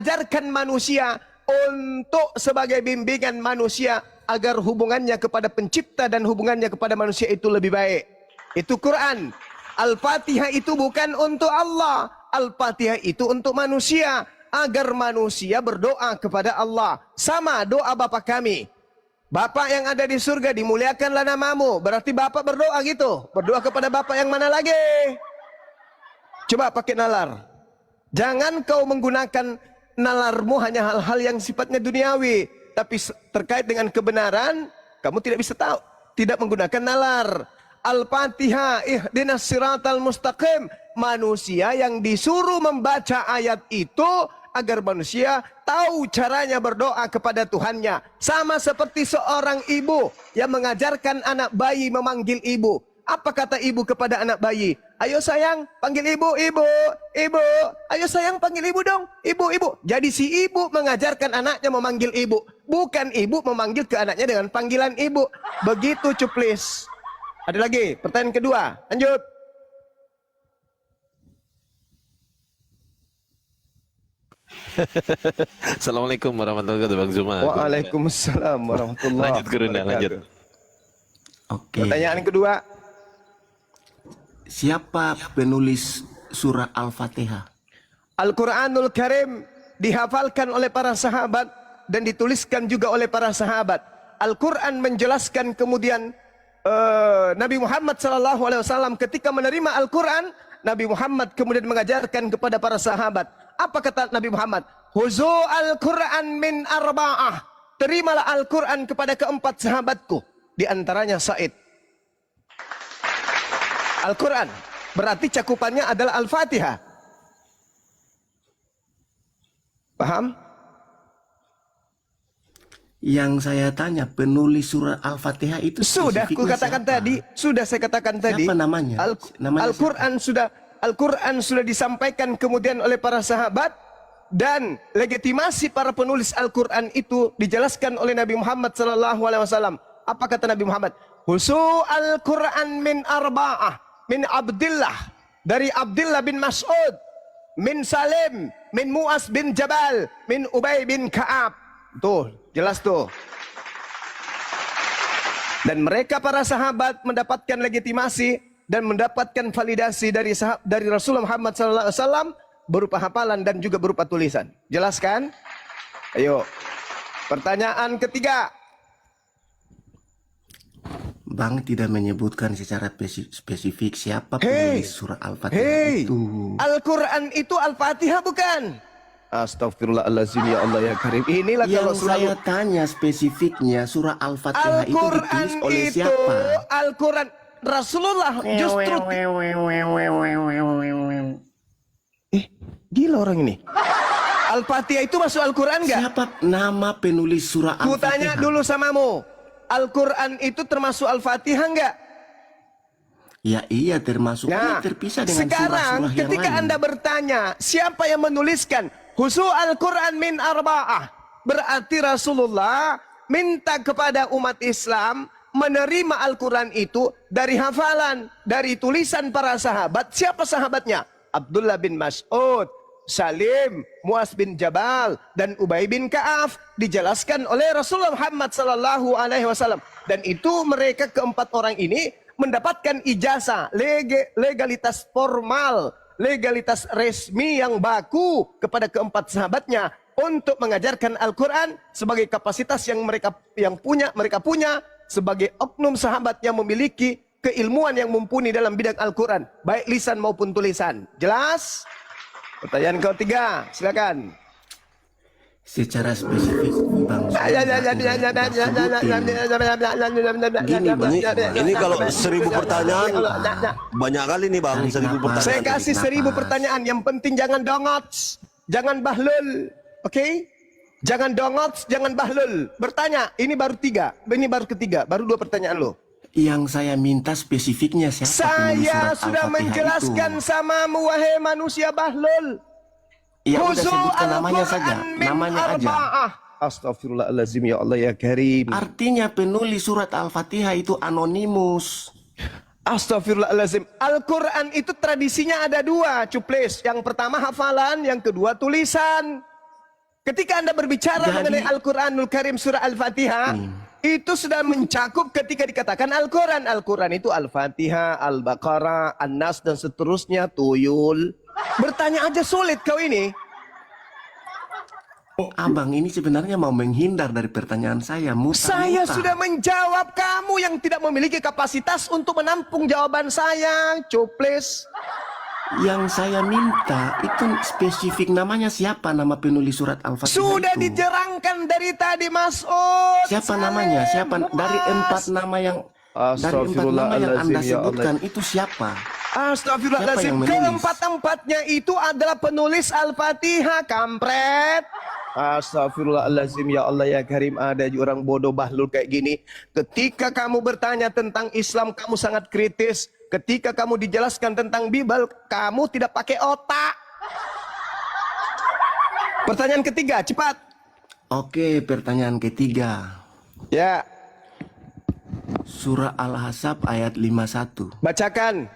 mengajarkan manusia untuk sebagai bimbingan manusia agar hubungannya kepada pencipta dan hubungannya kepada manusia itu lebih baik. Itu Quran. Al-Fatihah itu bukan untuk Allah. Al-Fatihah itu untuk manusia, agar manusia berdoa kepada Allah. Sama doa Bapa kami. Bapak yang ada di surga, dimuliakanlah namamu. Berarti Bapak berdoa gitu. Berdoa kepada Bapak yang mana lagi? Coba pakai nalar. Jangan kau menggunakan nalarmu hanya hal-hal yang sifatnya duniawi. Tapi terkait dengan kebenaran, kamu tidak bisa tahu. Tidak menggunakan nalar. Al-Fatihah, ihdinas siratal mustaqim. Manusia yang disuruh membaca ayat itu agar manusia tahu caranya berdoa kepada Tuhannya. Sama seperti seorang ibu yang mengajarkan anak bayi memanggil ibu. Apa kata ibu kepada anak bayi? Ayo sayang, panggil ibu, ibu, ibu. Ayo sayang, panggil ibu dong, ibu, ibu. Jadi si ibu mengajarkan anaknya memanggil ibu. Bukan ibu memanggil ke anaknya dengan panggilan ibu. Begitu cuplis. Ada lagi, pertanyaan kedua. Lanjut. Assalamualaikum warahmatullahi wabarakatuh, Bang Zuma. Waalaikumsalam warahmatullahi Lanjut ke Runda, lanjut. Oke. Pertanyaan kedua. Siapa penulis surah Al-Fatihah? Al-Quranul Karim dihafalkan oleh para sahabat dan dituliskan juga oleh para sahabat. Al-Quran menjelaskan kemudian Nabi Muhammad SAW ketika menerima Al-Quran, Nabi Muhammad kemudian mengajarkan kepada para sahabat. Apa kata Nabi Muhammad? Huzu Al-Quran min arba'ah. Terimalah Al-Quran kepada keempat sahabatku. Di antaranya Said. Al-Quran berarti cakupannya adalah Al-Fatihah. Paham? Yang saya tanya, penulis surah Al-Fatihah itu Sudah aku katakan siapa? tadi, sudah saya katakan tadi. Siapa namanya? Al-Quran sudah disampaikan kemudian oleh para sahabat, dan legitimasi para penulis Al-Quran itu dijelaskan oleh Nabi Muhammad SAW. Apa kata Nabi Muhammad? Husu Al-Quran min arba'ah, min Abdillah, dari Abdillah bin Mas'ud, min Salim, min Mu'az bin Jabal, min Ubay bin Ka'ab. Tuh, jelas tuh. Dan mereka para sahabat mendapatkan legitimasi dan mendapatkan validasi dari Rasulullah Muhammad SAW berupa hafalan dan juga berupa tulisan. Jelas kan? Ayo. Pertanyaan ketiga. Bang tidak menyebutkan secara spesifik siapa penulis surah Al-Fatihah itu. Al-Quran itu Al-Fatihah bukan? Astagfirullahaladzim, ya Allah ya Karim. Inilah kalau Yang saya tanya spesifiknya surah Al-Fatihah itu ditulis oleh siapa? Al-Quran Rasulullah justru gila orang ini. Al-Fatihah itu masuk Al-Quran enggak? Siapa nama penulis surah Ku Al-Fatihah? tanya dulu samamu. Al-Quran itu termasuk Al-Fatihah enggak? Ya iya termasuk. Nah, terpisah dengan sekarang surah-surah yang ketika lain. Anda bertanya siapa yang menuliskan Husu Al-Quran min arba'ah, berarti Rasulullah minta kepada umat Islam menerima Al-Quran itu dari hafalan, dari tulisan para sahabat. Siapa sahabatnya? Abdullah bin Mas'ud, Salim, Mu'az bin Jabal, dan Ubay bin Ka'af. Dijelaskan oleh Rasulullah Muhammad SAW. Dan itu mereka keempat orang ini mendapatkan ijazah, legalitas formal, legalitas resmi yang baku kepada keempat sahabatnya untuk mengajarkan Al-Quran sebagai kapasitas yang mereka punya sebagai oknum sahabat yang memiliki keilmuan yang mumpuni dalam bidang Al-Quran, baik lisan maupun tulisan. Jelas? Pertanyaan ketiga, silakan. Secara spesifik Bang Gini Bang, ini kalau 1000 pertanyaan banyak kali nih Bang, 1000 pertanyaan. Saya kasih 1000 pertanyaan. Yang penting jangan dongots, jangan bahlul, oke? Jangan dongots, jangan bahlul. Bertanya, ini baru 3, ini baru ketiga, baru 2 pertanyaan lo. Yang saya minta spesifiknya siapa penulis Saya surat sudah Al-Fatihah menjelaskan itu. samamu wahai manusia bahlul. Ya udah sebutkan namanya saja, namanya aja. Astagfirullahaladzim, ya Allah ya Karim. Artinya penulis surat Al-Fatihah itu anonimus. Astagfirullahaladzim. Al-Quran itu tradisinya ada 2, cuplis. Yang pertama hafalan, yang kedua tulisan. Ketika Anda berbicara Jadi- mengenai Al-Quranul Karim surah Al-Fatihah, itu sudah mencakup ketika dikatakan Al-Quran. Al-Quran itu Al-Fatihah, Al-Baqarah, An-Nas dan seterusnya, Tuyul. Bertanya aja sulit kau ini. Abang ini sebenarnya mau menghindar dari pertanyaan saya. Saya Mutar-mutar. sudah menjawab, kamu yang tidak memiliki kapasitas untuk menampung jawaban saya. Coples. Yang saya minta itu spesifik namanya siapa, nama penulis surat Al-Fatihah Sudah itu? dijerangkan dari tadi, Mas Ud. Siapa namanya? Siapa dari empat nama yang Anda ya sebutkan itu siapa? Astagfirullahaladzim. Siapa yang menulis? Keempat-empatnya itu adalah penulis Al-Fatihah, kampret. Astagfirullahaladzim, ya Allah ya Karim. Ada orang bodoh bahlul kayak gini. Ketika kamu bertanya tentang Islam, kamu sangat kritis. Ketika kamu dijelaskan tentang Bible, kamu tidak pakai otak. Pertanyaan ketiga, cepat. Oke, pertanyaan ketiga. Ya, Surah Al-Ahzab ayat 51. bacakan.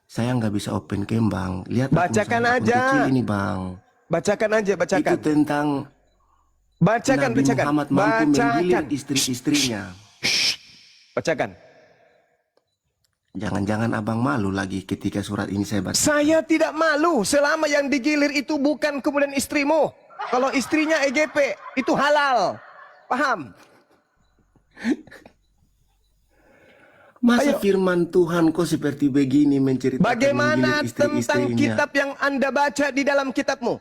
Saya nggak bisa open cam, Bang. Lihat Bacakan akun aja. kecil ini, Bang. Bacakan aja, Itu bacakan. tentang Bacakan, Nabi bacakan. Muhammad mampu menggilir Bacakan. istri-istrinya. Bacakan. Jangan-jangan abang malu lagi ketika surat ini saya baca. Saya tidak malu selama yang digilir itu bukan kemudian istrimu. Kalau istrinya EGP itu halal. Paham? Masa Ayo. firman Tuhan kok seperti begini menceritakan Bagaimana menggilir tentang istri-istrinya? kitab yang Anda baca di dalam kitabmu?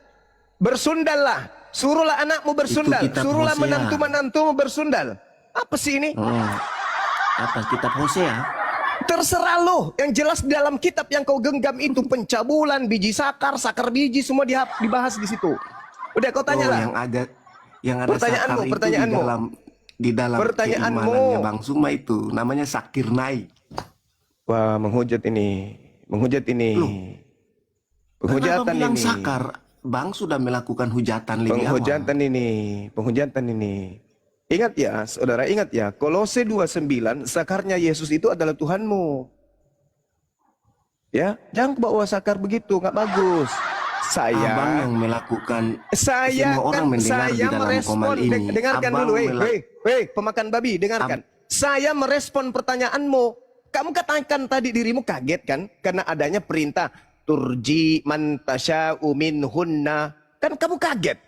Bersundallah. Suruhlah anakmu bersundal. kitab Suruhlah Hosea. menantu-menantumu bersundal. Apa sih ini? Apa kitab Hosea? Terserah lo. Yang jelas di dalam kitab yang kau genggam itu pencabulan, biji sakar, sakar biji semua dibahas di situ. Udah kau tanya lah. yang ada Pertanyaanmu, sakar itu pertanyaanmu. di dalam Pertanyaanmu. keimanannya Bang Suma itu namanya Sakirnai. Wah, menghujat ini. Menghujat ini. Kenapa Penghujatan bilang ini. sakar? Bang sudah melakukan hujatan lebih awal. Penghujatan ini. Penghujatan ini. Ingat ya, saudara, ingat ya. Kolose 2:9, sakarnya Yesus itu adalah Tuhanmu. Ya, jangan bawa sakar begitu, nggak bagus. Abang Saya yang melakukan Saya semua orang kan mendengar di saya dalam merespon. komal ini. Dengarkan Abang dulu, weh, pemakan babi, dengarkan. Saya merespon pertanyaanmu. Kamu katakan tadi dirimu kaget kan karena adanya perintah turji man tasya'u minhunna. Kan kamu kaget.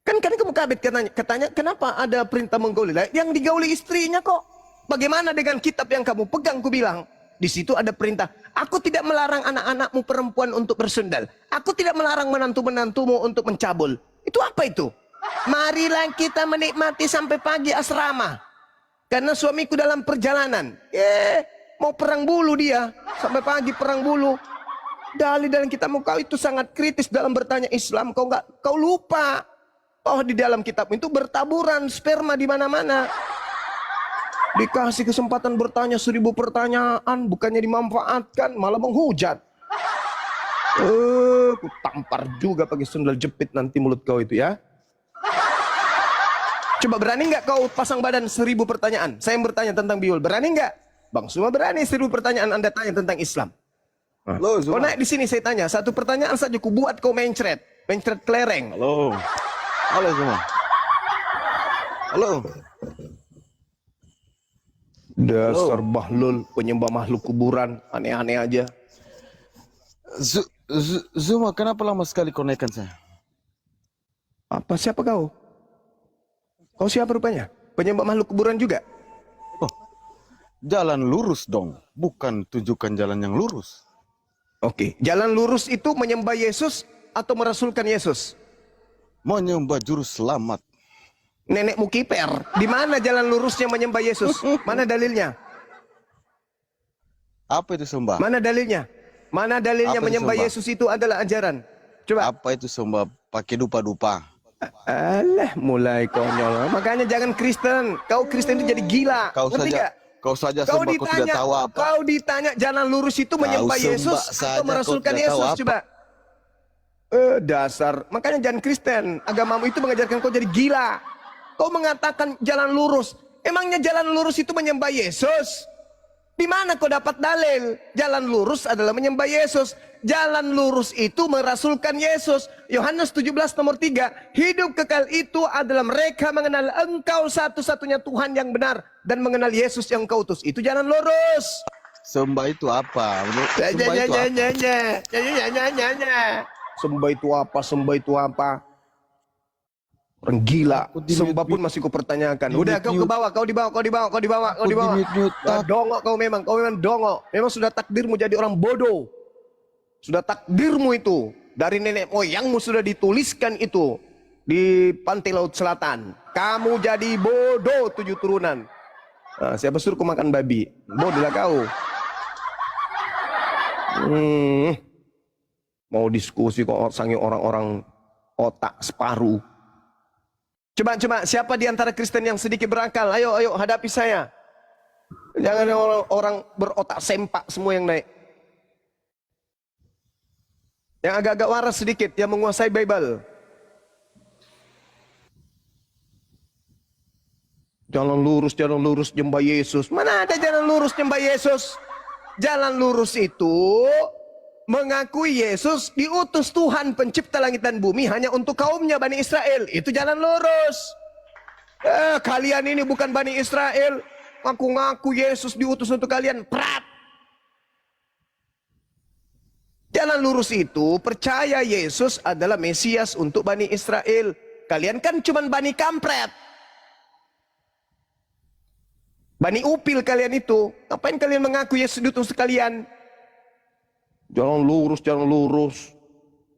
Kan kamu kaget katanya kenapa ada perintah menggauli? Yang digauli istrinya kok. Bagaimana dengan kitab yang kamu pegang? Ku bilang di situ ada perintah. Aku tidak melarang anak-anakmu perempuan untuk bersundal. Aku tidak melarang menantu-menantumu untuk mencabul. Itu apa itu? Marilah kita menikmati sampai pagi asrama. Karena suamiku dalam perjalanan. Mau perang bulu dia. Sampai pagi perang bulu. Dalil dalam kitabmu kau itu sangat kritis dalam bertanya Islam. Kau lupa bahwa di dalam kitab itu bertaburan sperma di mana-mana. Dikasih kesempatan bertanya 1000 pertanyaan, bukannya dimanfaatkan, malah menghujat. Ku tampar juga pakai sendal jepit nanti mulut kau itu ya. Coba berani nggak kau pasang badan 1000 pertanyaan? Saya yang bertanya tentang biol, berani nggak? Bang Suma berani 1000 pertanyaan Anda tanya tentang Islam. Halo, Kau naik di sini saya tanya, satu pertanyaan saja ku buat kau mencret kelereng. Halo. Halo semua. Halo. Dasar bahlul, penyembah makhluk kuburan, aneh-aneh aja. Zuma, kenapa lama sekali konekkan saya? Apa siapa kau? Kau siapa rupanya? Penyembah makhluk kuburan juga? Jalan lurus dong, bukan tunjukkan jalan yang lurus. Oke, jalan lurus itu menyembah Yesus atau merasulkan Yesus? Menyembah juru selamat. Nenekmu kiper. Di mana jalan lurusnya menyembah Yesus? Mana dalilnya? Apa itu sembah? Mana dalilnya? Mana dalilnya Apa itu menyembah sembah? Yesus itu adalah ajaran? Coba. Apa itu sembah? Pakai dupa-dupa. Alah, mulai konyol. Makanya jangan Kristen. Kau Kristen itu jadi gila. Kau Ngerti saja, nggak? kau saja Kau sembah, kau tidak tahu apa. Kau ditanya jalan lurus itu menyembah sembah Yesus saja, atau merasulkan kau tidak tahu Yesus? apa. Coba. Dasar. Makanya jangan Kristen. Agamamu itu mengajarkan kau jadi gila. Kau mengatakan jalan lurus. Emangnya jalan lurus itu menyembah Yesus? Di mana kau dapat dalil? Jalan lurus adalah menyembah Yesus. Jalan lurus itu merasulkan Yesus. Yohanes 17 nomor 3. Hidup kekal itu adalah mereka mengenal Engkau satu-satunya Tuhan yang benar dan mengenal Yesus yang Engkau utus. Itu jalan lurus. Sembah itu apa? Sembah itu apa? Sembah itu apa? Sembah itu apa? Orang gila. Sembah pun masih kupertanyakan. Udah kau ke bawah, kau di bawah. Dongok kau memang dongok. Memang sudah takdirmu jadi orang bodoh. Sudah takdirmu itu. Dari nenek moyangmu sudah dituliskan itu di pantai laut selatan. Kamu jadi bodoh 7 turunan. Nah, siapa suruh kau makan babi? Bodohlah kau. Mau diskusi kok sangi orang-orang otak separuh. Coba siapa di antara Kristen yang sedikit berakal? Ayo hadapi saya. Jangan orang berotak sempak semua yang naik. Yang agak-agak waras sedikit, yang menguasai Bible. Jalan lurus nyembah Yesus. Mana ada jalan lurus nyembah Yesus? Jalan lurus itu mengakui Yesus diutus Tuhan pencipta langit dan bumi hanya untuk kaumnya Bani Israel. Itu jalan lurus. Kalian ini bukan Bani Israel. Ngaku-ngaku Yesus diutus untuk kalian. Prat. Jalan lurus itu percaya Yesus adalah Mesias untuk Bani Israel. Kalian kan cuma Bani Kampret. Bani Upil kalian itu. Ngapain kalian mengaku Yesus diutus kalian? Jalan lurus.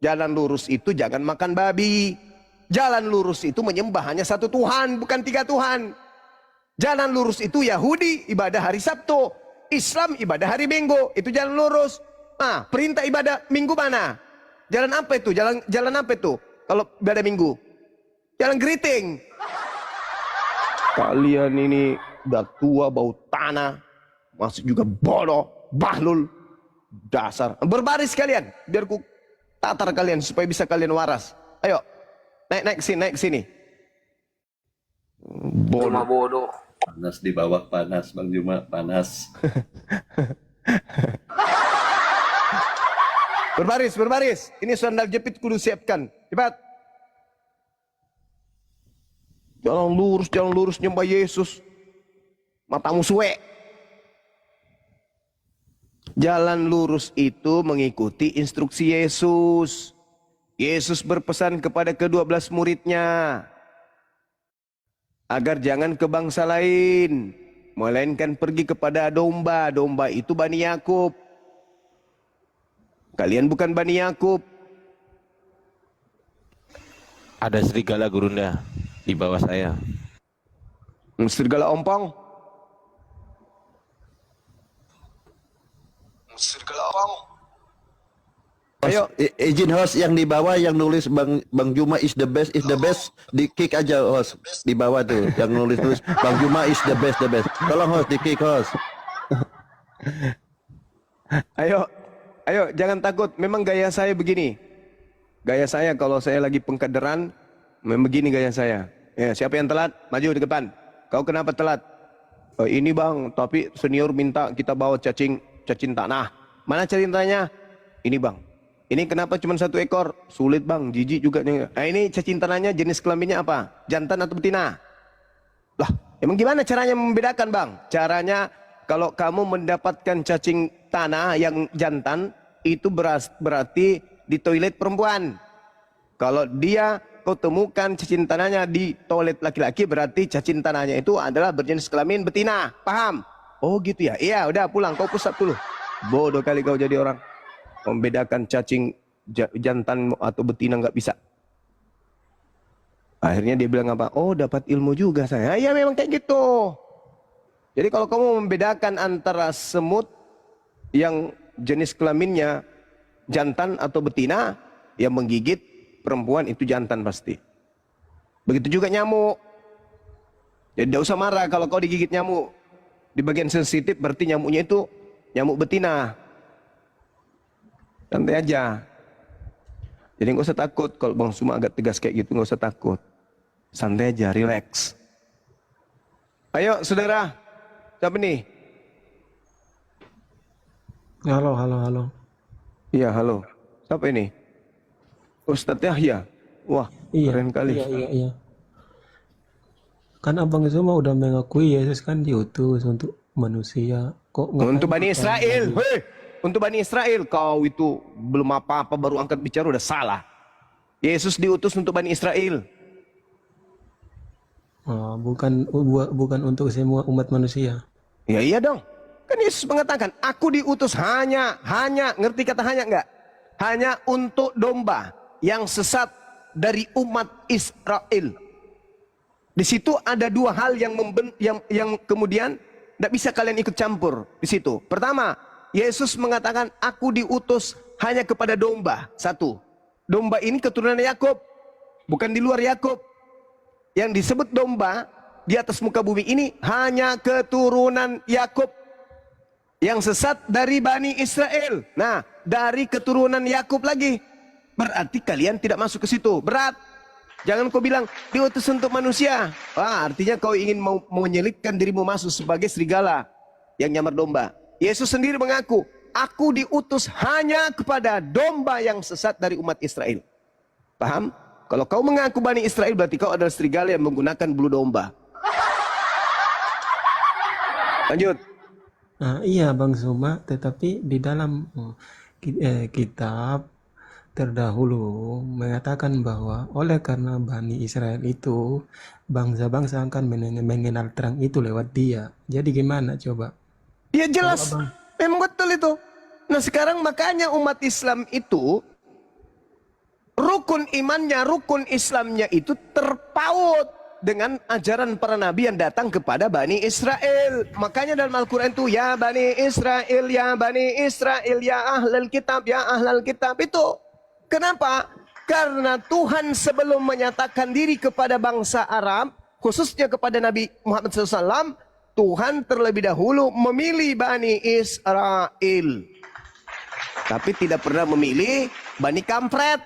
Jalan lurus itu jangan makan babi. Jalan lurus itu menyembah hanya satu Tuhan, bukan 3 Tuhan. Jalan lurus itu Yahudi ibadah hari Sabtu, Islam ibadah hari Minggu. Itu jalan lurus. Nah, perintah ibadah Minggu mana? Jalan apa itu? Jalan apa itu? Kalau ibadah Minggu? Jalan geriting. Kalian ini udah tua, bau tanah, masih juga bodoh, bahlul. Dasar. Berbaris kalian. Biar ku tatar kalian supaya bisa kalian waras. Ayo. Naik ke sini. Bodoh. Panas di bawah, panas Bang Juma, panas. Berbaris. Ini sandal jepit kudu siapkan. Cepat. Jalan lurus nyembah Yesus. Matamu suwe. Jalan lurus itu mengikuti instruksi Yesus. Yesus berpesan kepada ke-12 muridnya agar jangan ke bangsa lain, melainkan pergi kepada domba. Domba itu Bani Yakub. Kalian bukan Bani Yakub. Ada serigala gurunda di bawah saya. Serigala ompong. Serigala ompong. Ayo, izin host yang di bawah yang nulis Bang Juma is the best di kick aja host di bawah tuh yang nulis Bang Juma is the best. Tolong host di kick host. Ayo jangan takut. Memang gaya saya begini. Gaya saya kalau saya lagi pengkaderan, memang begini gaya saya. Ya, siapa yang telat? Maju di depan. Kau kenapa telat? Oh, ini bang, tapi senior minta kita bawa cacing tanah. Mana cacing tanahnya? Ini bang. Ini kenapa cuma 1 ekor? Sulit bang, jijik juga. Nah ini cacing tanahnya jenis kelaminnya apa? Jantan atau betina? Lah, emang gimana caranya membedakan bang? Caranya kalau kamu mendapatkan cacing tanah yang jantan, itu berarti di toilet perempuan. Kalau kau temukan cacing tanahnya di toilet laki-laki, berarti cacing tanahnya itu adalah berjenis kelamin betina. Paham? Oh gitu ya? Iya, udah pulang, kau pusat dulu. Bodoh kali kau jadi orang. Membedakan cacing jantan atau betina nggak bisa. Akhirnya dia bilang apa? Oh dapat ilmu juga saya. Iya memang kayak gitu. Jadi kalau kamu membedakan antara semut yang jenis kelaminnya jantan atau betina, yang menggigit perempuan itu jantan pasti. Begitu juga nyamuk. Jadi tidak usah marah kalau kau digigit nyamuk. Di bagian sensitif berarti nyamuknya itu nyamuk betina. Santai aja. Jadi nggak usah takut kalau Bang Suma agak tegas kayak gitu, nggak usah takut. Santai aja, relax. Ayo saudara, siapa nih? Halo. Iya, halo. Siapa ini? Ustadz Yahya. Wah, Iya, keren kali. iya. Kan abang semua udah mengakui Yesus kan diutus untuk manusia. Kok nggak Untuk tahu Bani Israel. Hei, untuk Bani Israel. Kau itu belum apa-apa baru angkat bicara udah salah. Yesus diutus untuk Bani Israel. bukan untuk semua umat manusia. Ya iya dong. Kan Yesus mengatakan, aku diutus hanya, ngerti kata hanya enggak? Hanya untuk domba yang sesat dari umat Israel. Di situ ada dua hal yang kemudian tidak bisa kalian ikut campur di situ. Pertama, Yesus mengatakan, aku diutus hanya kepada domba. Satu, domba ini keturunan Yakub, bukan di luar Yakub. Yang disebut domba di atas muka bumi ini hanya keturunan Yakub yang sesat dari Bani Israel. Nah, dari keturunan Yakub lagi. Berarti kalian tidak masuk ke situ. Berat. Jangan kau bilang diutus untuk manusia. Wah, artinya kau ingin mau menyelipkan dirimu masuk sebagai serigala yang nyamar domba. Yesus sendiri mengaku, aku diutus hanya kepada domba yang sesat dari umat Israel. Paham? Kalau kau mengaku Bani Israel, berarti kau adalah serigala yang menggunakan bulu domba. Lanjut. Nah, iya Bang Suma, tetapi di dalam kitab terdahulu mengatakan bahwa oleh karena Bani Israel itu bangsa-bangsa akan mengenal terang itu lewat dia. Jadi gimana coba? Ya jelas, memang betul itu. Nah sekarang makanya umat Islam itu rukun imannya, rukun Islamnya itu terpaut dengan ajaran para nabi yang datang kepada Bani Israel. Makanya dalam Al-Quran itu, ya Bani Israel, ya Bani Israel, ya Ahlul Kitab, ya Ahlul Kitab. Itu kenapa? Karena Tuhan sebelum menyatakan diri kepada bangsa Arab, khususnya kepada Nabi Muhammad SAW, Tuhan terlebih dahulu memilih Bani Israel. Tapi tidak pernah memilih Bani Kampret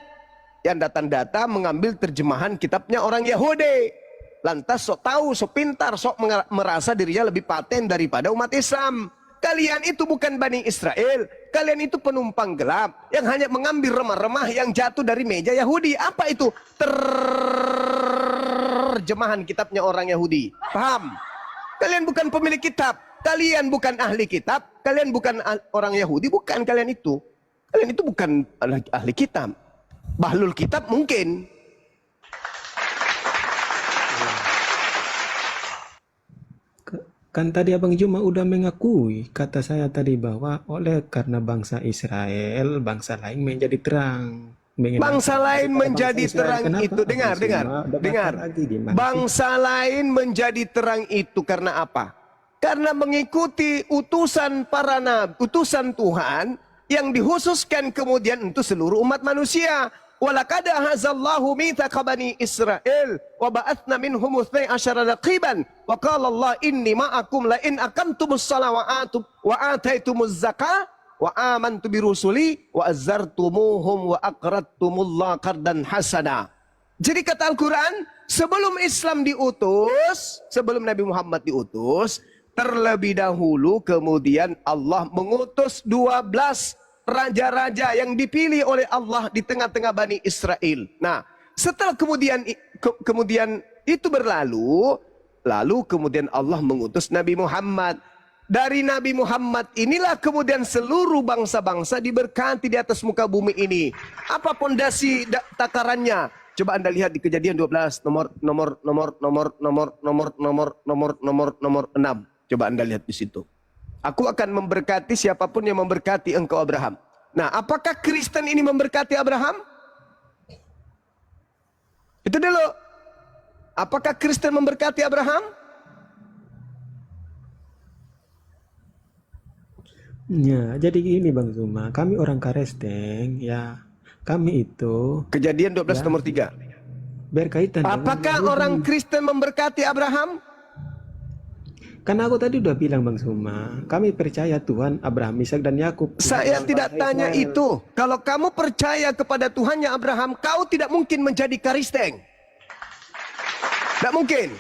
yang datang-datang mengambil terjemahan kitabnya orang Yahudi. Lantas sok tahu, sok pintar, sok merasa dirinya lebih paten daripada umat Islam. Kalian itu bukan Bani Israel. Kalian itu penumpang gelap yang hanya mengambil remah-remah yang jatuh dari meja Yahudi. Apa itu? Terjemahan kitabnya orang Yahudi. Paham? Kalian bukan pemilik kitab. Kalian bukan ahli kitab. Kalian bukan orang Yahudi. Bukan kalian itu. Kalian itu bukan ahli kitab. Bahlul kitab mungkin. Kan tadi Abang Juma udah mengakui, kata saya tadi bahwa oleh karena bangsa Israel, bangsa lain menjadi terang. Bangsa lain menjadi terang itu, dengar. Bangsa lain menjadi terang itu karena apa? Karena mengikuti utusan para nabi, utusan Tuhan yang dikhususkan kemudian untuk seluruh umat manusia. Walaqad ahazallahu mitsaqa bani Israil wa ba'atsna minhum 12 naqiban wa qala Allah inni ma'akum la in aqamtumus salawat wa ataitumuz zakah wa amantu bi rusuli wa azzartumuhum wa aqradtumullah qardan hasana. Jadi kata Al-Qur'an, sebelum Islam diutus, sebelum Nabi Muhammad diutus, terlebih dahulu kemudian Allah mengutus 12 raja-raja yang dipilih oleh Allah di tengah-tengah Bani Israel. Nah, setelah kemudian itu berlalu, lalu kemudian Allah mengutus Nabi Muhammad. Dari Nabi Muhammad inilah kemudian seluruh bangsa-bangsa diberkati di atas muka bumi ini. Apa pondasi takarannya? Coba Anda lihat di Kejadian 12 nomor 6. Coba Anda lihat di situ. Aku akan memberkati siapapun yang memberkati engkau Abraham. Nah, apakah Kristen ini memberkati Abraham? Itu dulu. Apakah Kristen memberkati Abraham? Ya, jadi gini Bang Zuma, kami orang Karesteng, ya kami itu Kejadian 12 nomor 3. berkaitan dengan Apakah orang Kristen memberkati Abraham? Karena aku tadi udah bilang Bang Suma, kami percaya Tuhan Abraham, Ishak dan Yakub. Saya tidak tanya itu. Kalau kamu percaya kepada Tuhannya Abraham, kau tidak mungkin menjadi Kristen. Tidak mungkin.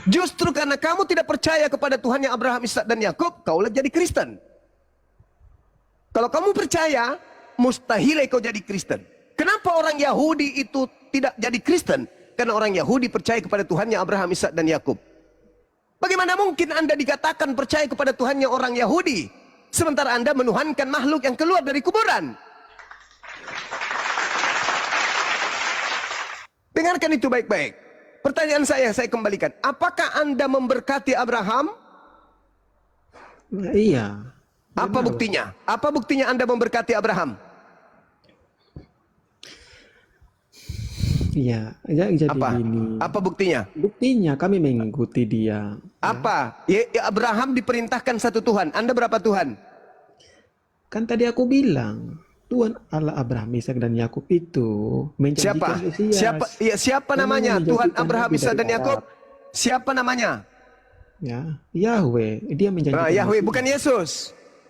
Justru karena kamu tidak percaya kepada Tuhannya Abraham, Ishak dan Yakub, kaulah jadi Kristen. Kalau kamu percaya mustahil kau jadi Kristen. Kenapa orang Yahudi itu tidak jadi Kristen? Karena orang Yahudi percaya kepada Tuhannya Abraham, Ishak dan Yakub. Bagaimana mungkin Anda dikatakan percaya kepada Tuhannya orang Yahudi, sementara Anda menuhankan makhluk yang keluar dari kuburan? Dengarkan itu baik-baik. Pertanyaan saya kembalikan. Apakah Anda memberkati Abraham? Nah, iya. Apa Benar. buktinya? Apa buktinya Anda memberkati Abraham? Iya, jadi Apa? gini. Apa buktinya? Buktinya kami mengikuti dia. Apa? Ya, Abraham diperintahkan satu Tuhan. Anda berapa Tuhan? Kan tadi aku bilang, Tuhan Allah Abraham, Ishak dan Yakub itu Siapa? menjanjikan Mesias. Siapa Memang namanya? Tuhan menjanjikan Abraham, Nabi Ishak dari dan Yakub. Arab. Siapa namanya? Ya, Yahweh. Dia menjanjikan Yahweh, Mesias. bukan Yesus.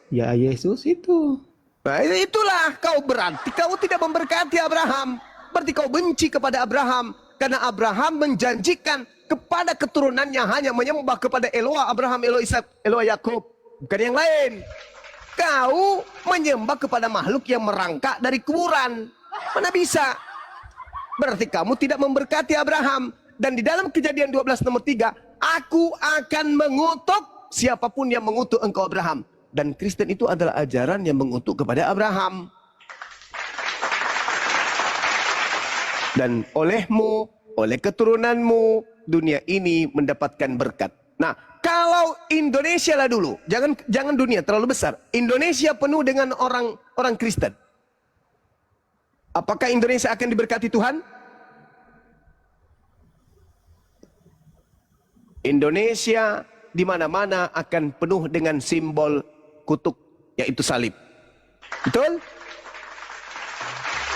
Ya, Yesus itu. Nah, itulah kau berarti kau tidak memberkati Abraham. Berarti kau benci kepada Abraham. Karena Abraham menjanjikan kepada keturunannya hanya menyembah kepada Eloah Abraham, Eloah Ishak, Eloah Yakub. Bukan yang lain. Kau menyembah kepada makhluk yang merangkak dari kuburan. Mana bisa? Berarti kamu tidak memberkati Abraham. Dan di dalam Kejadian 12 nomor 3, aku akan mengutuk siapapun yang mengutuk engkau Abraham. Dan Kristen itu adalah ajaran yang mengutuk kepada Abraham. Dan olehmu, oleh keturunanmu, dunia ini mendapatkan berkat. Nah, kalau Indonesia lah dulu, jangan dunia terlalu besar. Indonesia penuh dengan orang Kristen. Apakah Indonesia akan diberkati Tuhan? Indonesia di mana-mana akan penuh dengan simbol kutuk, yaitu salib. Betul?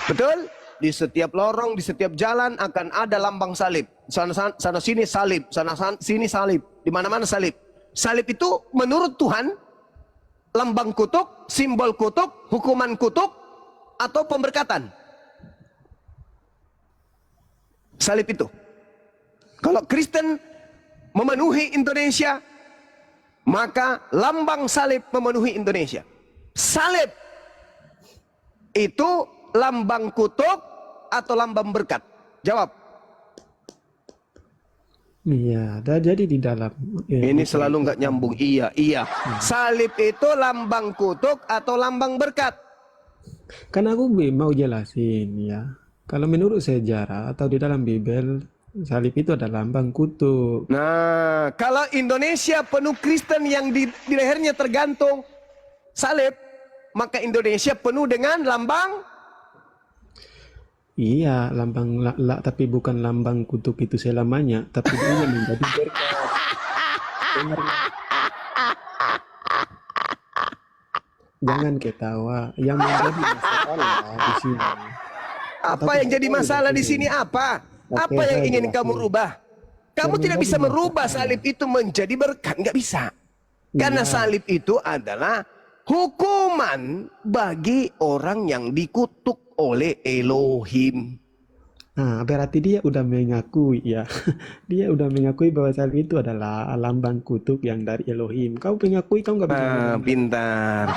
Betul? Di setiap lorong, di setiap jalan akan ada lambang salib. Sana sini salib, sana sini salib, di mana-mana salib. Salib itu menurut Tuhan lambang kutuk, simbol kutuk, hukuman kutuk, atau pemberkatan. Salib itu. Kalau Kristen memenuhi Indonesia, maka lambang salib memenuhi Indonesia. Salib itu lambang kutuk atau lambang berkat? Jawab. Iya, jadi di dalam. Ini selalu nggak nyambung. Iya. Salib itu lambang kutuk atau lambang berkat? Kan aku mau jelasin ya. Kalau menurut sejarah atau di dalam Bible, salib itu adalah lambang kutuk. Nah, kalau Indonesia penuh Kristen yang di lehernya tergantung salib, maka Indonesia penuh dengan lambang. Iya, lambang tapi bukan lambang kutuk itu selamanya, tapi dia menjadi berkat. Dengar nggak? Jangan ketawa. Yang menjadi masalah di sini. Apa yang jadi masalah di sini apa? Apa yang ingin kamu rubah? Kamu tidak bisa merubah salib itu menjadi berkat, nggak bisa. Karena salib itu adalah hukuman bagi orang yang dikutuk oleh Elohim. Nah, berarti dia udah mengakui ya. Dia udah mengakui bahwa salib itu adalah lambang kutuk yang dari Elohim. Kau mengakui, kau nggak bisa. Pintar.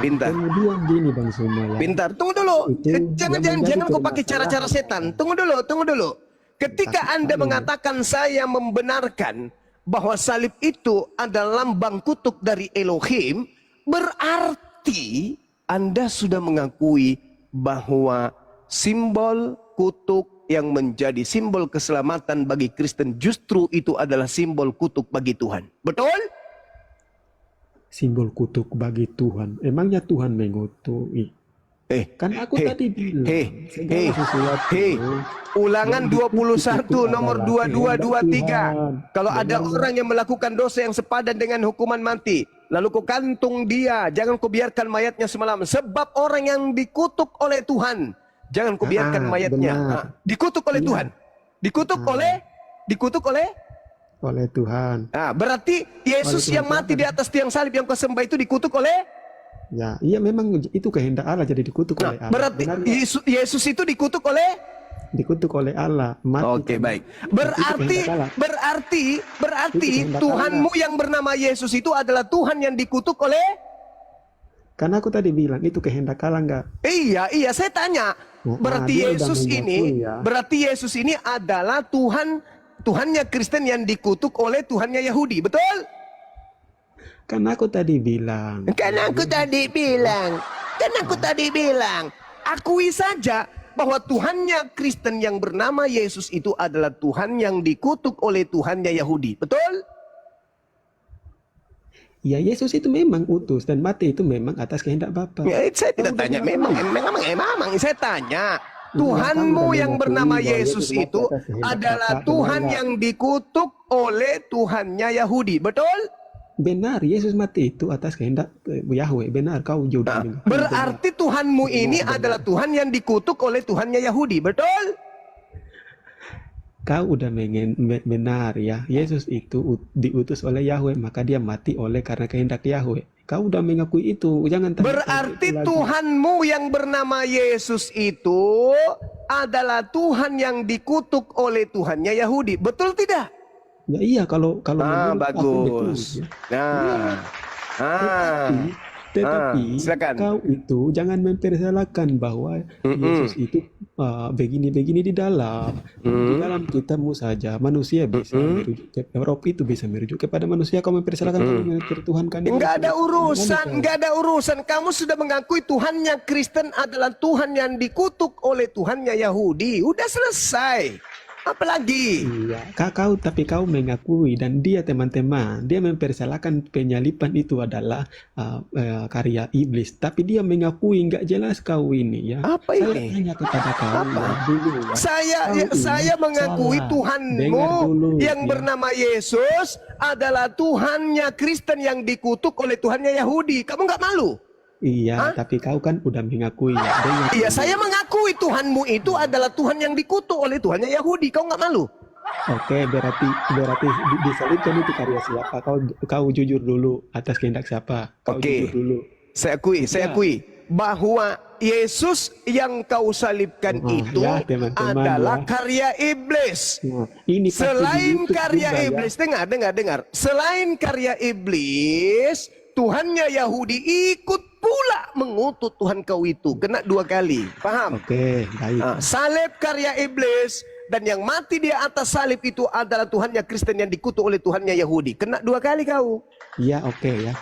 Kemudian gini Bang Suma ya. Pintar. Tunggu dulu. Itu Jangan kau pakai cara-cara setan. Tunggu dulu. Ketika Anda mengatakan saya membenarkan bahwa salib itu adalah lambang kutuk dari Elohim, berarti Anda sudah mengakui bahwa simbol kutuk yang menjadi simbol keselamatan bagi Kristen justru itu adalah simbol kutuk bagi Tuhan. Betul? Simbol kutuk bagi Tuhan. Emangnya Tuhan mengutuk? Kan aku tadi bilang segala sesuatu. Ulangan 21 nomor 2223. Kalau ada Benar. orang yang melakukan dosa yang sepadan dengan hukuman mati, lalu kau gantung dia, jangan kau biarkan mayatnya semalam. Sebab orang yang dikutuk oleh Tuhan, jangan kau biarkan mayatnya. benar. Dikutuk oleh Tuhan. Dikutuk oleh Tuhan. Nah, berarti Yesus Oleh Tuhan yang mati di atas tiang salib yang kau sembah itu dikutuk oleh. Ya, iya memang itu kehendak Allah jadi dikutuk oleh Allah. Berarti Benar nggak? Yesus itu dikutuk oleh. Dikutuk oleh Allah. Mati Oke, karena- baik. Berarti Itu kehendak Tuhanmu yang bernama Yesus itu adalah Tuhan yang dikutuk oleh. Karena aku tadi bilang itu kehendak Allah enggak. Iya, saya tanya. Nah, Berarti dia udah Yesus ini, mengakui ya. berarti Yesus ini adalah Tuhannya Kristen yang dikutuk oleh Tuhannya Yahudi, betul? Karena aku tadi bilang. Akui saja bahwa Tuhannya Kristen yang bernama Yesus itu adalah Tuhan yang dikutuk oleh Tuhannya Yahudi, betul? Ya Yesus itu memang utus dan mati itu memang atas kehendak Bapa. Ya, saya tidak tanya, memang saya tanya. Tuhanmu yang bernama Yesus itu adalah Tuhan yang dikutuk oleh Tuhannya Yahudi, betul? Benar, Yesus mati itu atas kehendak Yahweh. Benar, kau juga. Berarti Tuhanmu ini adalah Tuhan yang dikutuk oleh Tuhannya Yahudi, betul? Kau udah benar ya. Yesus itu diutus oleh Yahweh, maka dia mati oleh karena kehendak Yahweh. Kau udah mengakui itu. Jangan berarti Tuhanmu yang bernama Yesus itu adalah Tuhan yang dikutuk oleh Tuhannya Yahudi, betul tidak? Ya iya, kalau bagus. Betul, ya. Tetapi silakan. Kau itu jangan mempersalahkan bahwa Yesus itu begini-begini di dalam kitabmu saja manusia bisa merujuk ke Rob itu bisa merujuk kepada manusia. Kau mempersalahkan kau mempertuhankan. Enggak ada urusan. Kamu sudah mengakui Tuhannya Kristen adalah Tuhan yang dikutuk oleh Tuhannya Yahudi. Udah selesai. Apalagi? Iya, tapi kau mengakui dan dia teman-teman, dia mempersalahkan penyalipan itu adalah karya iblis. Tapi dia mengakui, nggak jelas kau ini ya. Apa saya ini? tanya kepada kau Apa? dulu ya. Saya mengakui salah. Tuhanmu Dulu, yang ya. bernama Yesus adalah Tuhannya Kristen yang dikutuk oleh Tuhannya Yahudi. Kamu nggak malu? Iya, tapi kau kan udah mengakui ya. Iya, saya mengakui Tuhanmu itu adalah Tuhan yang dikutuk oleh Tuhannya Yahudi. Kau nggak malu? Oke, berarti disalibkan itu karya siapa? Kau jujur dulu atas kehendak siapa? Kau jujur dulu. Saya akui bahwa Yesus yang kau salibkan itu teman-teman, adalah karya iblis. Nah, ini Selain pasti karya juga, iblis, dengar. Selain karya iblis, Tuhannya Yahudi ikut pula mengutuk Tuhan kau itu. Kena 2 kali. Paham? Oke, baik. Salib karya iblis dan yang mati di atas salib itu adalah Tuhannya Kristen yang dikutuk oleh Tuhannya Yahudi. Kena 2 kali kau. Iya, oke ya.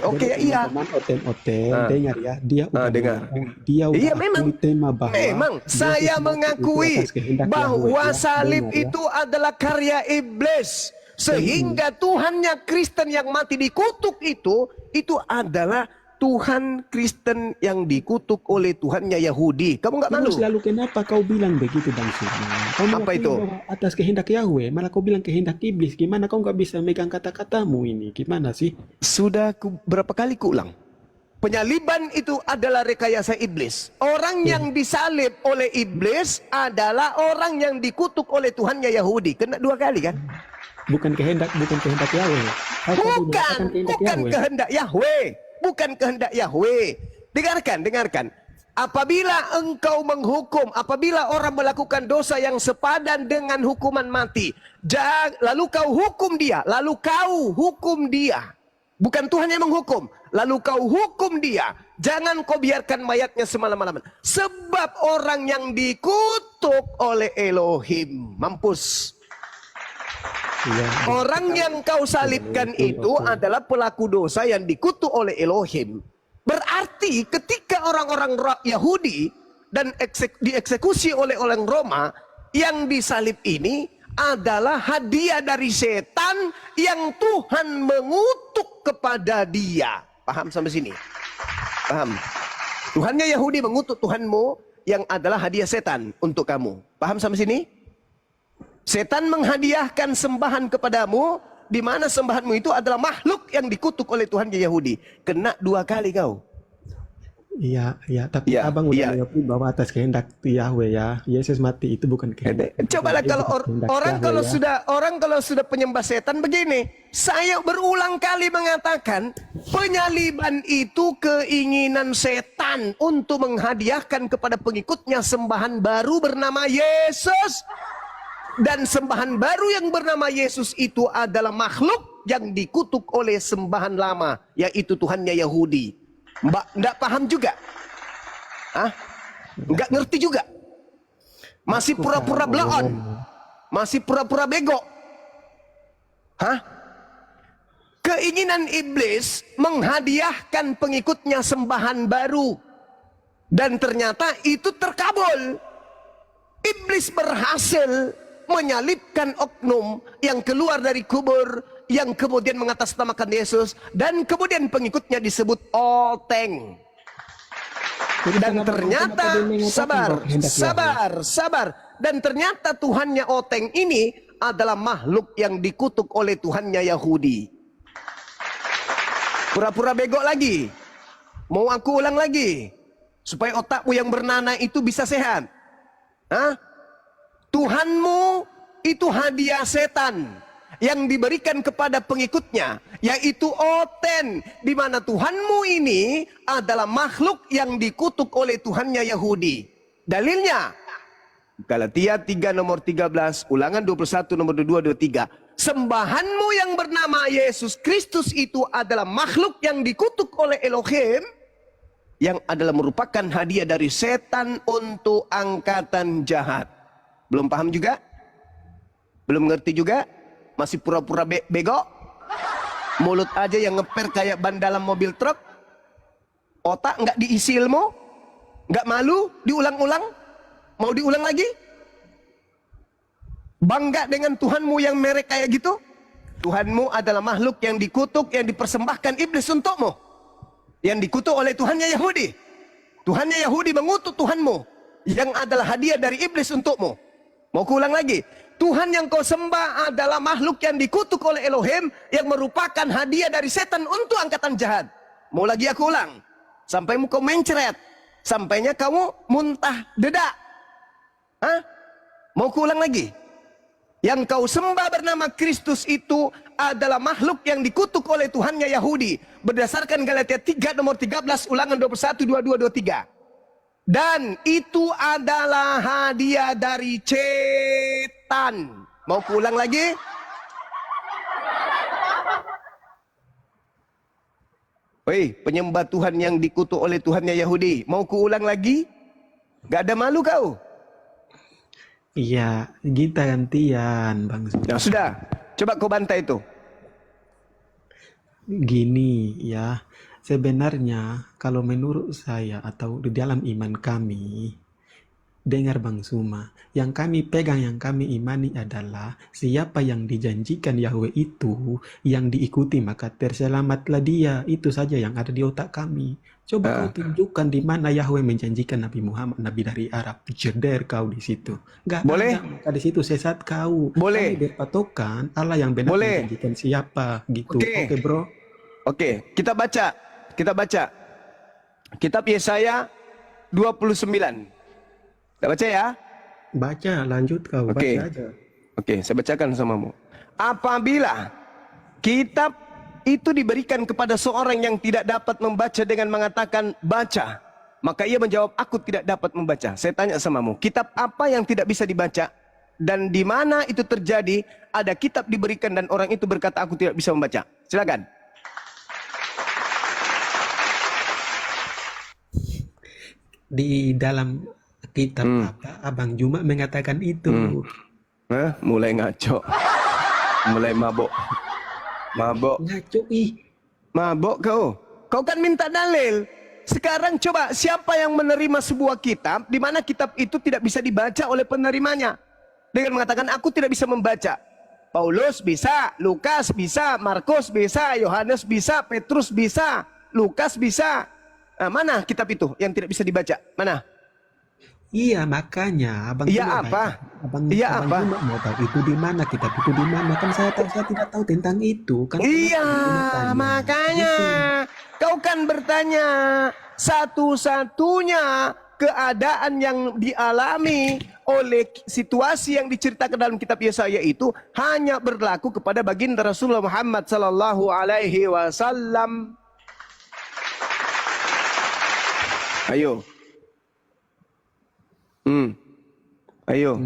Oke ya, iya. Teman-teman dengar ya. Dia udah dengar. Dia udah Iya, memang. tema bahwa Memang saya mengakui bahwa salib ya. itu adalah karya iblis. Sehingga Tuhannya Kristen yang mati dikutuk itu adalah Tuhan Kristen yang dikutuk oleh Tuhannya Yahudi. Kamu nggak malu? Terus lalu kenapa kau bilang begitu Bang Suma? Kau Apa itu? Atas kehendak Yahweh, malah kau bilang kehendak iblis. Gimana kau nggak bisa megang kata-katamu ini? Gimana sih? Sudah berapa kali kuulang? Penyaliban itu adalah rekayasa iblis. Orang yang disalib oleh iblis adalah orang yang dikutuk oleh Tuhannya Yahudi. Kena 2 kali kan? Bukan kehendak Yahweh. Bukan kehendak Yahweh. Bukan kehendak Yahweh. Dengarkan. Apabila engkau menghukum, apabila orang melakukan dosa yang sepadan dengan hukuman mati, lalu kau hukum dia, bukan Tuhan yang menghukum, lalu kau hukum dia, jangan kau biarkan mayatnya semalam-malaman. Sebab orang yang dikutuk oleh Elohim, mampus. Ya, orang yang kau salibkan itu adalah pelaku dosa yang dikutuk oleh Elohim. Berarti ketika orang-orang Yahudi dan dieksekusi oleh orang Roma, yang disalib ini adalah hadiah dari setan yang Tuhan mengutuk kepada dia. Paham sampai sini? Paham? Tuhannya Yahudi mengutuk Tuhanmu yang adalah hadiah setan untuk kamu. Paham sampai sini? Setan menghadiahkan sembahan kepadamu, di mana sembahanmu itu adalah makhluk yang dikutuk oleh Tuhannya Yahudi. Kena 2 kali kau. Iya, tapi abang udah mengakui bahwa atas kehendak Yahweh ya. Yesus mati itu bukan kehendak. Cobalah kalau orang kalau sudah penyembah setan begini. Saya berulang kali mengatakan penyaliban itu keinginan setan untuk menghadiahkan kepada pengikutnya sembahan baru bernama Yesus. Dan sembahan baru yang bernama Yesus itu adalah makhluk yang dikutuk oleh sembahan lama, yaitu Tuhannya Yahudi. Mbak ndak paham juga? Hah? Nggak ngerti juga? Masih pura-pura bloon? Masih pura-pura bego? Hah? Keinginan iblis menghadiahkan pengikutnya sembahan baru. Dan ternyata itu terkabul. Iblis berhasil menyalibkan oknum yang keluar dari kubur, yang kemudian mengatasnamakan Yesus, dan kemudian pengikutnya disebut Oteng. Dan ternyata sabar. Dan ternyata Tuhannya Oteng ini adalah makhluk yang dikutuk oleh Tuhannya Yahudi. Pura-pura bego lagi. Mau aku ulang lagi supaya otakmu yang bernanah itu bisa sehat. Hah? Tuhanmu itu hadiah setan yang diberikan kepada pengikutnya, yaitu Oten, di mana Tuhanmu ini adalah makhluk yang dikutuk oleh Tuhannya Yahudi. Dalilnya Galatia 3 nomor 13, Ulangan 21 nomor 22 23. Sembahanmu yang bernama Yesus Kristus itu adalah makhluk yang dikutuk oleh Elohim, yang adalah merupakan hadiah dari setan untuk angkatan jahat. Belum paham juga? Belum ngerti juga? Masih pura-pura bego? Mulut aja yang ngeper kayak ban dalam mobil truk? Otak nggak diisi ilmu? Nggak malu? Diulang-ulang? Mau diulang lagi? Bangga dengan Tuhanmu yang merek kayak gitu? Tuhanmu adalah makhluk yang dikutuk, yang dipersembahkan iblis untukmu. Yang dikutuk oleh Tuhannya Yahudi. Tuhannya Yahudi mengutuk Tuhanmu, yang adalah hadiah dari iblis untukmu. Mau kuulang lagi? Tuhan yang kau sembah adalah makhluk yang dikutuk oleh Elohim, yang merupakan hadiah dari setan untuk angkatan jahat. Mau lagi aku ulang? Sampai kau mencret. Sampainya kamu muntah dedak. Hah? Mau kuulang lagi? Yang kau sembah bernama Kristus itu adalah makhluk yang dikutuk oleh Tuhannya Yahudi. Berdasarkan Galatia 3 nomor 13, Ulangan 21, 22, 23. Dan itu adalah hadiah dari setan. Mau kuulang lagi? Woi, penyembah Tuhan yang dikutuk oleh Tuhannya Yahudi. Mau kuulang lagi? Gak ada malu kau? Iya, kita gantian, Bang Suma. Ya sudah, coba kau bantai itu. Gini ya, sebenarnya kalau menurut saya atau di dalam iman kami, dengar Bang Suma, yang kami pegang, yang kami imani adalah siapa yang dijanjikan Yahweh itu, yang diikuti maka terselamatlah dia. Itu saja yang ada di otak kami. Coba kau tunjukkan di mana Yahweh menjanjikan Nabi Muhammad, Nabi dari Arab. Jeder kau di situ. Nggak Boleh? ada, maka di situ sesat kau. Boleh. Kami berpatokan Allah yang benar Boleh. menjanjikan siapa gitu. Oke. Oke, bro. Oke, kita baca. Kitab Yesaya 29. Kita baca ya. Baca, lanjut kau. Oke. Baca aja. Oke, saya bacakan samamu. Apabila kitab itu diberikan kepada seorang yang tidak dapat membaca dengan mengatakan baca, maka ia menjawab, aku tidak dapat membaca. Saya tanya samamu, kitab apa yang tidak bisa dibaca? Dan di mana itu terjadi? Ada kitab diberikan dan orang itu berkata, aku tidak bisa membaca. Silakan. Di dalam kitab apa Abang Juma mengatakan itu. Mulai ngaco. Mulai mabok. Ngaco ih. Mabok kau. Kau kan minta dalil. Sekarang coba siapa yang menerima sebuah kitab di mana kitab itu tidak bisa dibaca oleh penerimanya dengan mengatakan aku tidak bisa membaca. Paulus bisa, Lukas bisa, Markus bisa, Yohanes bisa, Petrus bisa, Lukas bisa. Nah, mana kitab itu yang tidak bisa dibaca? Mana? Iya, makanya Abang Iya Juma apa? Abang Iya apa? Juma mau tahu itu di mana, kitab itu di mana? Kan saya tidak tahu tentang itu. Kan Iya, kenapa makanya kau kan bertanya satu-satunya keadaan yang dialami oleh situasi yang diceritakan dalam kitab Yesaya itu hanya berlaku kepada baginda Rasulullah Muhammad sallallahu alaihi wasallam. Ayo. Ayo.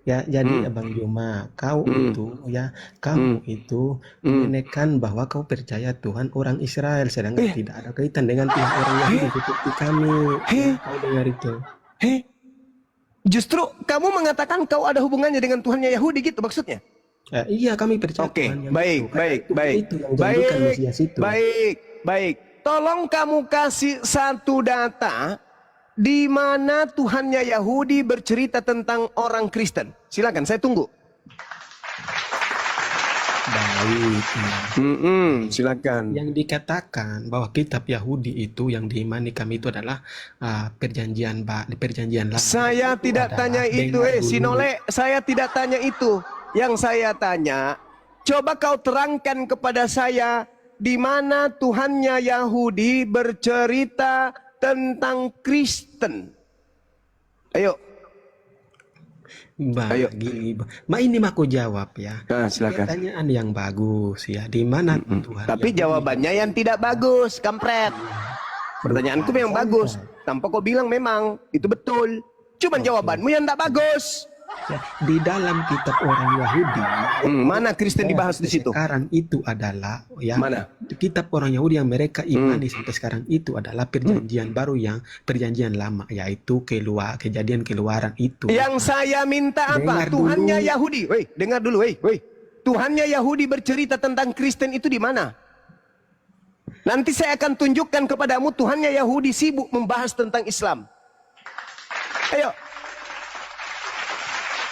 Ya, jadi Abang Juma, kau itu ya, kamu itu menekan bahwa kau percaya Tuhan orang Israel, sedangkan tidak ada kaitan dengan Tuhan orang Yahudi seperti kami. Ya, kau dengar itu? Heh, justru kamu mengatakan kau ada hubungannya dengan Tuhannya Yahudi gitu maksudnya? Ya, iya, kami percaya Oke, Tuhan yang baik, itu. Karena baik, Tuhan baik, itu yang janjikan baik, Mesias itu. baik, baik. Tolong kamu kasih satu data di mana Tuhannya Yahudi bercerita tentang orang Kristen. Silakan, saya tunggu. Baik. Silakan. Yang dikatakan bahwa kitab Yahudi itu yang diimani kami itu adalah perjanjian lama. Saya Itu tidak adalah, tanya itu, dengar dulu. Sinole. Saya tidak tanya itu. Yang saya tanya, coba kau terangkan kepada saya di mana Tuhannya Yahudi bercerita tentang Kristen. Ayo. Ayo. Gini, ini aku jawab ya. Nah, silakan. Pertanyaan yang bagus ya. Di mana Tuhan? Tapi Yahudi- jawabannya yang tidak bagus, kampret. Pertanyaanku memang bagus. Tanpa kau bilang memang itu betul. Cuman jawabanmu yang tidak bagus. Ya, di dalam kitab orang Yahudi, Mana Kristen dibahas di situ? sekarang itu adalah ya. Mana? Kitab orang Yahudi yang mereka imani sampai sekarang itu adalah perjanjian baru yang perjanjian lama, yaitu kejadian keluaran itu. Yang saya minta apa? Dengar Tuhannya dulu. Yahudi. Woi, dengar dulu, woi. Tuhannya Yahudi bercerita tentang Kristen itu di mana? Nanti saya akan tunjukkan kepadamu Tuhannya Yahudi sibuk membahas tentang Islam. Ayo.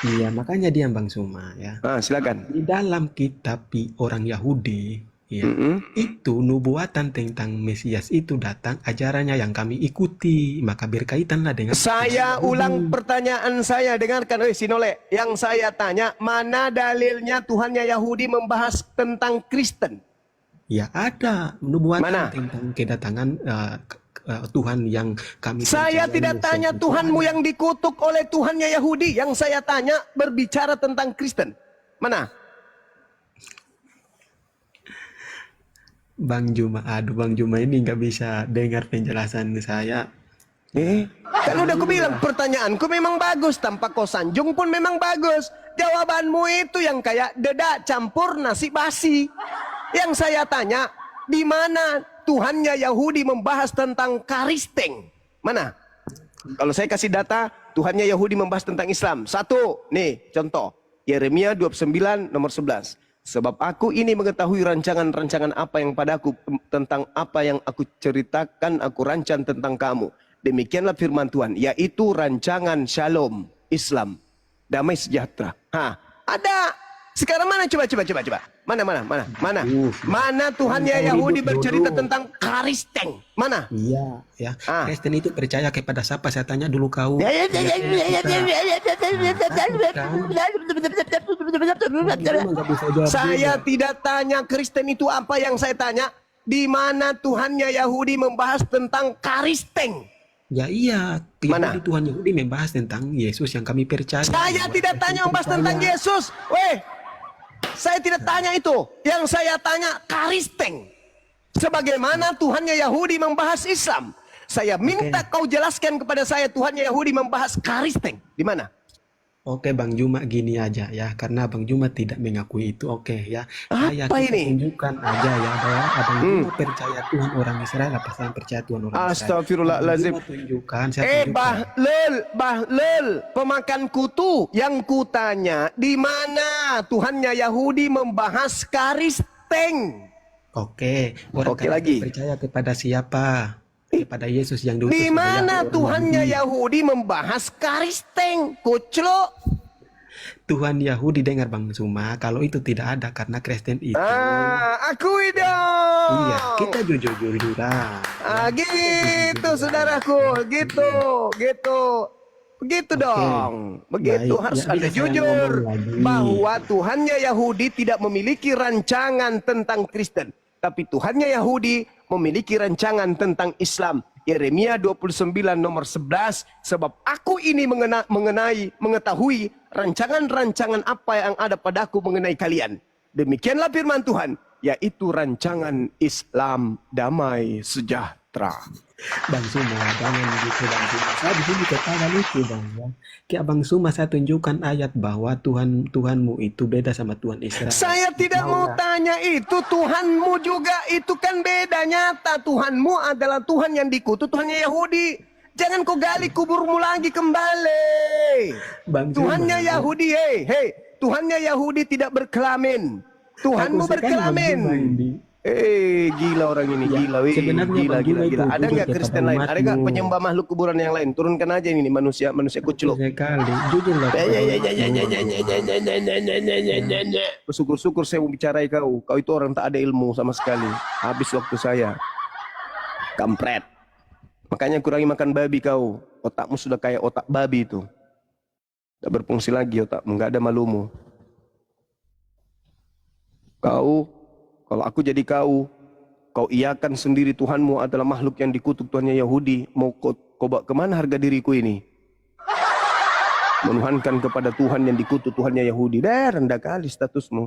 Iya, makanya dia Bang Suma ya. Silakan. Di dalam kitab orang Yahudi ya, itu nubuatan tentang Mesias itu datang, ajarannya yang kami ikuti, maka berkaitanlah dengan Saya ulang pertanyaan saya, dengarkan Sinole. Yang saya tanya, mana dalilnya Tuhannya Yahudi membahas tentang Kristen? ya ada nubuatan Mana? tentang kedatangan Tuhan yang kami Saya percaya tidak Mesias tanya itu Tuhanmu ada. yang dikutuk oleh Tuhannya Yahudi. Yang saya tanya berbicara tentang Kristen. Mana? Bang Juma, Bang Juma ini nggak bisa dengar penjelasan saya. Kan udah aku bilang pertanyaanku memang bagus. Tanpa kau sanjung pun memang bagus. Jawabanmu itu yang kayak dedak campur nasi basi. Yang saya tanya, di mana Tuhannya Yahudi membahas tentang karisteng? Mana? Kalau saya kasih data, Tuhannya Yahudi membahas tentang Islam. Satu, nih contoh. Yeremia 29 nomor 11. Sebab aku ini mengetahui rancangan-rancangan apa yang padaku, tentang apa yang aku ceritakan, aku rancang tentang kamu. Demikianlah firman Tuhan, yaitu rancangan shalom, Islam, damai sejahtera. Ada. Sekarang mana coba. Mana Tuhannya Yahudi bercerita tentang karisteng? Mana? Iya, ya. Kristen itu percaya kepada siapa? Saya tanya dulu kau. Saya tidak tanya Kristen itu apa, yang saya tanya di mana Tuhannya Yahudi membahas tentang karisteng. Ya iya, Mana? di Tuhan Yahudi membahas tentang Yesus yang kami percaya. Saya tidak tanya membahas tentang Yesus. Saya tidak tanya itu. Yang saya tanya karisteng. Sebagaimana Tuhannya Yahudi membahas Islam. Saya minta kau jelaskan kepada saya Tuhannya Yahudi membahas karisteng. Di mana? Oke Bang Juma, gini aja ya, karena Bang Juma tidak mengakui itu. Oke ya, saya Apa kita ini? tunjukkan aja ya bahwa Abang Juma percaya Tuhan orang Israel, apa saya percaya Tuhan orang Israel. Astagfirullahaladzim. Abang Juma tunjukkan, saya tunjukkan. Bahlul, pemakan kutu. Yang kutanya, di mana Tuhannya Yahudi membahas karisteng? Oke, orang Oke, Kristen lagi. percaya kepada siapa? Kepada Yesus yang diutus Di oleh mana orang Tuhannya Yahudi. Yahudi membahas karisteng? Kuclo. Tuhan Yahudi, dengar Bang Suma, kalau itu tidak ada karena Kristen itu. Akui dong. Iya, kita jujur-jujuran. Gitu saudaraku, begitu dong. Begitu Baik, harus ya, ada bisa saya jujur ngomong lagi. bahwa Tuhannya Yahudi tidak memiliki rancangan tentang Kristen, tapi Tuhannya Yahudi memiliki rancangan tentang Islam. Yeremia 29 nomor 11, sebab aku ini mengetahui rancangan-rancangan apa yang ada padaku mengenai kalian. Demikianlah firman Tuhan, yaitu rancangan Islam damai sejahtera. Bang Suma, jangan begitu Bang Suma. Saya di sini ketawa lucu Bang ya. Kayak Bang Suma saya tunjukkan ayat bahwa Tuhanmu itu beda sama Tuhan Israel. Saya tidak mau tanya itu, Tuhanmu juga itu kan beda nyata. Tuhanmu adalah Tuhan yang dikutuk, Tuhannya Yahudi. Jangan kau gali kuburmu lagi kembali. Bang Suma, Tuhannya Yahudi, hei, Tuhannya Yahudi tidak berkelamin. Tuhanmu aku sekali Bang Suma berkelamin. ini. Gila orang ini, gila, weh. Sebenarnya Gila, Bang gila, Juma gila. itu Ada jujur nggak kepada Kristen lain? Ada nggak umatmu. penyembah makhluk kuburan yang lain? Turunkan aja ini manusia kucluk. Sekali, jujurlah kepada Bersyukur-syukur saya mau bicarai kau. Kau itu orang tak ada ilmu sama sekali. Habis waktu saya. Kampret. Makanya kurangi makan babi kau. Otakmu sudah kayak otak babi itu. Tak berfungsi lagi otakmu, nggak ada malumu. Kau, kalau aku jadi kau iakan sendiri Tuhanmu adalah makhluk yang dikutuk Tuhannya Yahudi. Mau kau bawa kemana harga diriku ini? Menuhankan kepada Tuhan yang dikutuk Tuhannya Yahudi. Rendah kali statusmu.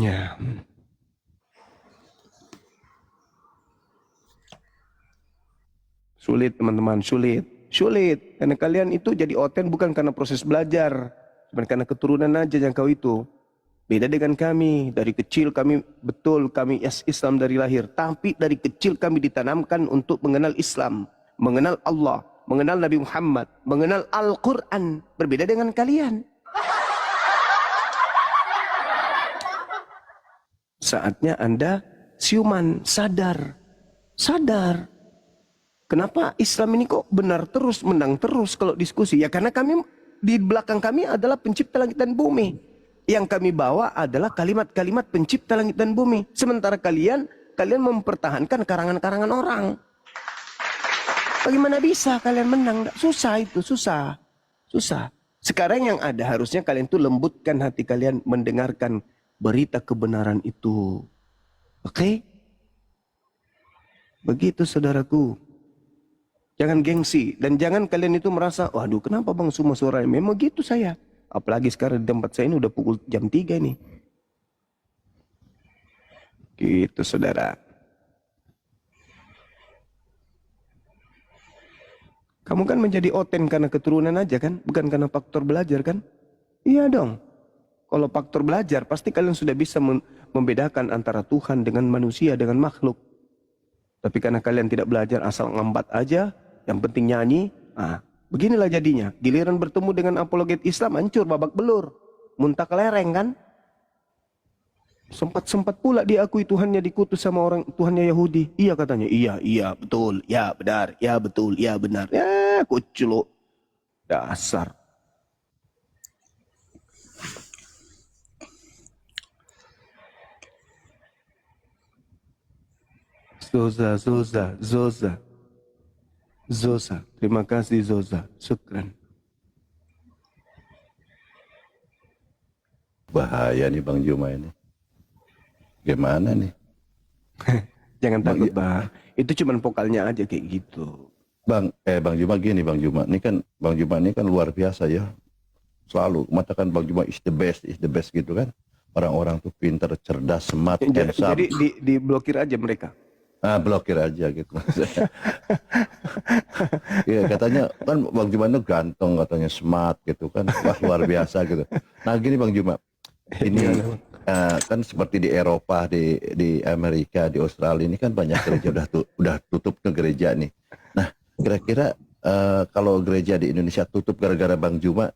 Ya. Sulit teman-teman, sulit. Karena kalian itu jadi oten bukan karena proses belajar, bukan karena keturunan aja yang kau itu. Beda dengan kami, dari kecil kami Islam dari lahir, tapi dari kecil kami ditanamkan untuk mengenal Islam, mengenal Allah, mengenal Nabi Muhammad, mengenal Al-Quran. Berbeda dengan kalian. Saatnya Anda siuman, sadar. Kenapa Islam ini kok benar terus, menang terus kalau diskusi? Ya karena di belakang kami adalah pencipta langit dan bumi. Yang kami bawa adalah kalimat-kalimat pencipta langit dan bumi. Sementara kalian mempertahankan karangan-karangan orang. Bagaimana bisa kalian menang? Susah itu, susah. Sekarang yang ada harusnya kalian tuh lembutkan hati kalian mendengarkan berita kebenaran itu. Oke? Begitu saudaraku. Jangan gengsi dan jangan kalian itu merasa, waduh kenapa Bang Suma suaranya memang gitu saya. Apalagi sekarang di tempat saya ini udah pukul jam 3 nih. Gitu saudara. Kamu kan menjadi oten karena keturunan aja kan, bukan karena faktor belajar kan? Iya dong. Kalau faktor belajar pasti kalian sudah bisa membedakan antara Tuhan dengan manusia dengan makhluk. Tapi karena kalian tidak belajar asal ngambat aja, yang penting nyanyi, beginilah jadinya. Giliran bertemu dengan apologet Islam, hancur babak belur. Muntah kelereng kan? Sempat pula diakui Tuhannya dikutus sama orang Tuhannya Yahudi. Iya katanya, iya betul, ya benar, ya betul, ya benar. Ya kucluk. Dasar. Zoza. Terima kasih Zoza. Syukran. Bahaya nih Bang Juma ini. Gimana nih? Jangan takut, Bang. Itu cuman vokalnya aja kayak gitu. Bang Juma gini Bang Juma. Ini kan Bang Juma ini kan luar biasa ya. Selalu mengatakan Bang Juma is the best gitu kan. Orang-orang tuh pintar, cerdas, smart, handsome. Jadi diblokir aja mereka. Blokir aja gitu. Iya katanya kan Bang Juma itu ganteng katanya, smart gitu kan. Wah luar biasa gitu. Nah gini Bang Juma. Ini kan seperti di Eropa, di Amerika, di Australia ini kan banyak gereja udah tutup ke gereja nih. Nah kira-kira kalau gereja di Indonesia tutup gara-gara Bang Juma,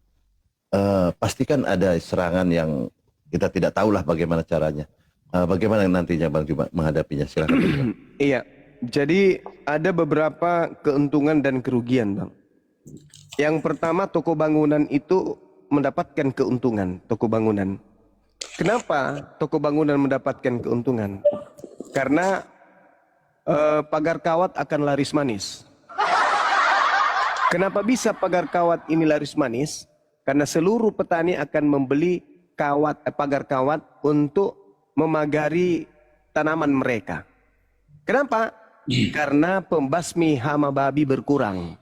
pasti kan ada serangan yang kita tidak tahulah bagaimana caranya. Bagaimana nantinya Bang Juma menghadapinya? Silakan. Iya, jadi ada beberapa keuntungan dan kerugian, Bang. Yang pertama, toko bangunan itu mendapatkan keuntungan, toko bangunan. Kenapa toko bangunan mendapatkan keuntungan? Karena pagar kawat akan laris manis. Kenapa bisa pagar kawat ini laris manis? Karena seluruh petani akan membeli pagar kawat untuk memagari tanaman mereka. Kenapa? Karena pembasmi hama babi berkurang.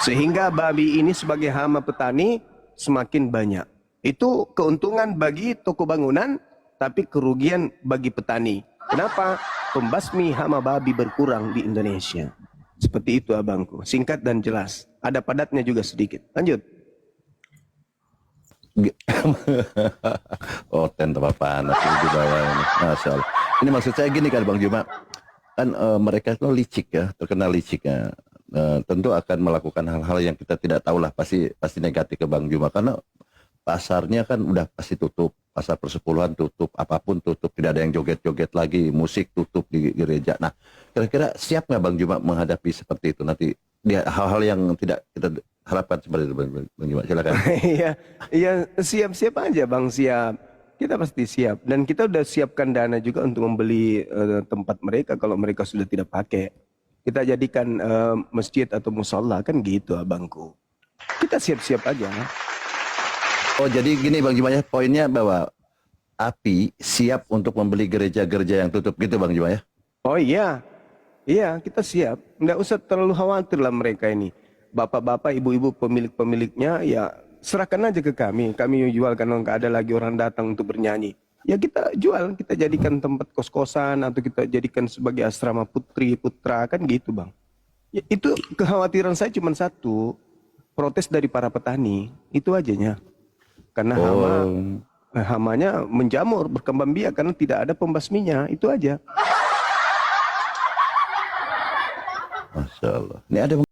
Sehingga babi ini sebagai hama petani semakin banyak. Itu keuntungan bagi toko bangunan, tapi kerugian bagi petani. Kenapa? Pembasmi hama babi berkurang di Indonesia. Seperti itu abangku, singkat dan jelas. Ada padatnya juga sedikit. Lanjut. Oh, tambah panas di bawah ini. Masya Allah. Ini maksud saya gini kan Bang Juma, kan mereka itu licik ya, terkenal licik ya. Tentu akan melakukan hal-hal yang kita tidak tahu lah, pasti negatif ke Bang Juma, karena pasarnya kan udah pasti tutup, pasar persepuluhan tutup, apapun tutup, tidak ada yang joget-joget lagi, musik tutup di gereja. Nah, kira-kira siap nggak Bang Juma menghadapi seperti itu nanti? Dia hal-hal yang tidak kita harapkan seperti itu, Bang Juma. Silakan. Iya, siap-siap aja Bang, siap. Kita pasti siap. Dan kita udah siapkan dana juga untuk membeli tempat mereka kalau mereka sudah tidak pakai. Kita jadikan masjid atau musola, kan gitu abangku. Kita siap-siap aja. Oh, jadi gini Bang Juma ya, poinnya bahwa API siap untuk membeli gereja-gereja yang tutup gitu Bang Juma ya? Oh iya, iya kita siap. Nggak usah terlalu khawatir lah mereka ini. Bapak-bapak, ibu-ibu pemilik-pemiliknya ya serahkan aja ke kami. Kami jual kalau nggak ada lagi orang datang untuk bernyanyi. Ya kita jual, kita jadikan tempat kos-kosan atau kita jadikan sebagai asrama putri, putra, kan gitu Bang. Ya, itu kekhawatiran saya cuma satu, protes dari para petani, itu ajanya. Karena hamanya menjamur, berkembang biak karena tidak ada pembasminya, itu aja. Masya Allah. Ini ada